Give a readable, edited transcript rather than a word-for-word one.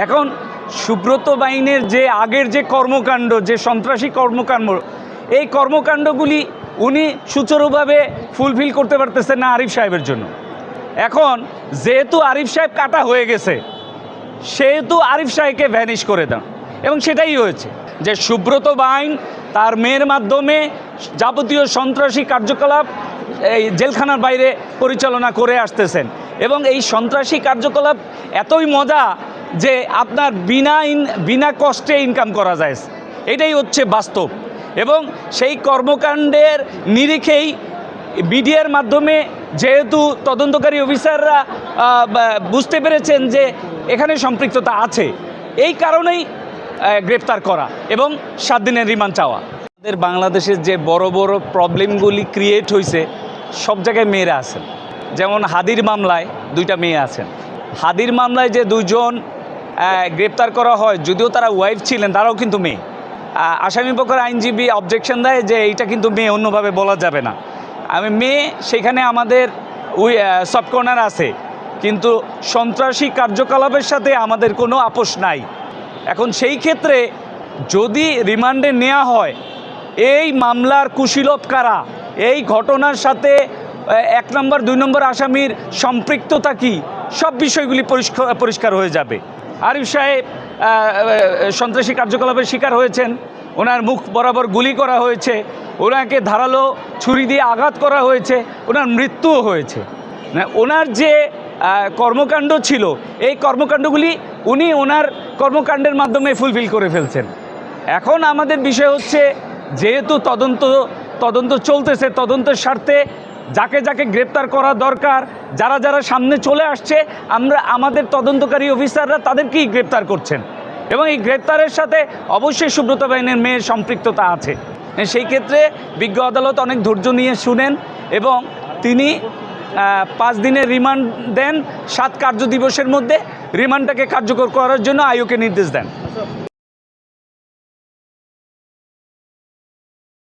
এখন সুব্রত বাইনের যে আগের যে কর্মকাণ্ড, যে সন্ত্রাসী কর্মকাণ্ড, এই কর্মকাণ্ডগুলি উনি সুচারুভাবে ফুলফিল করতে পারতেছেন না আরিফ সাহেবের জন্য। এখন যেহেতু আরিফ সাহেব কাটা হয়ে গেছে, সেহেতু আরিফ সাহেবকে ভ্যানিশ করে দেন, এবং সেটাই হয়েছে যে সুব্রত বাইন তার মেয়ের মাধ্যমে যাবতীয় সন্ত্রাসী কার্যকলাপ এই জেলখানার বাইরে পরিচালনা করে আসতেছেন, এবং এই সন্ত্রাসী কার্যকলাপ এতই মজা যে আপনার বিনা কষ্টে ইনকাম করা যায়, এটাই হচ্ছে বাস্তব। এবং সেই কর্মকাণ্ডের নিরিখেই মিডিয়ার মাধ্যমে যেহেতু তদন্তকারী অফিসাররা বুঝতে পেরেছেন যে এখানে সম্পৃক্ততা আছে, এই কারণেই গ্রেপ্তার করা এবং 7 দিনের রিমান্ড চাওয়া। আমাদের বাংলাদেশের যে বড় বড় প্রবলেমগুলি ক্রিয়েট হয়েছে, সব জায়গায় মেয়েরা আছেন। যেমন হাদির মামলায় 2টা মেয়ে আছেন। হাদির মামলায় যে 2 জন গ্রেপ্তার করা হয়, যদিও তারা ওয়াইফ ছিলেন, তারাও কিন্তু মেয়ে। আসামিপক্ষের আইনজীবী অবজেকশন দেয় যে এইটা কিন্তু মেয়ে, অন্যভাবে বলা যাবে না। মেয়ে সেখানে আমাদের সফট কর্নার আছে, কিন্তু সন্ত্রাসী কার্যকলাপের সাথে আমাদের কোনো আপোষ নাই। এখন সেই ক্ষেত্রে যদি রিমান্ডে নেওয়া হয়, এই মামলার কুশীলব কারা, এই ঘটনার সাথে 1 নম্বর 2 নম্বর আসামির সম্পৃক্ততা কি, সব বিষয়গুলি পরিষ্কার হয়ে যাবে। আরিফ সাহেব সন্ত্রাসী কার্যকলাপের শিকার হয়েছেন, ওনার মুখ বরাবর গুলি করা হয়েছে, ওনাকে ধারালো ছুরি দিয়ে আঘাত করা হয়েছে, ওনার মৃত্যুও হয়েছে। ওনার যে কর্মকাণ্ড ছিল, এই কর্মকাণ্ডগুলি উনি ওনার কর্মকাণ্ডের মাধ্যমে ফুলফিল করে ফেলছেন। এখন আমাদের বিষয় হচ্ছে, যেহেতু তদন্ত চলতেছে, তদন্তের স্বার্থে যাকে যাকে গ্রেপ্তার করা দরকার, যারা যারা সামনে চলে আসছে, আমাদের তদন্তকারী অফিসাররা তাদেরকেই গ্রেপ্তার করছেন, এবং এই গ্রেপ্তারের সাথে অবশ্যই সুব্রত বাইনের মেয়ের সম্পৃক্ততা আছে। সেই ক্ষেত্রে বিজ্ঞ আদালত অনেক ধৈর্য নিয়ে শুনেন এবং তিনি 5 দিনের রিমান্ড দেন। 7 কার্য দিবসের মধ্যে রিমান্ডটাকে কার্যকর করার জন্য আইওকে নির্দেশ দেন।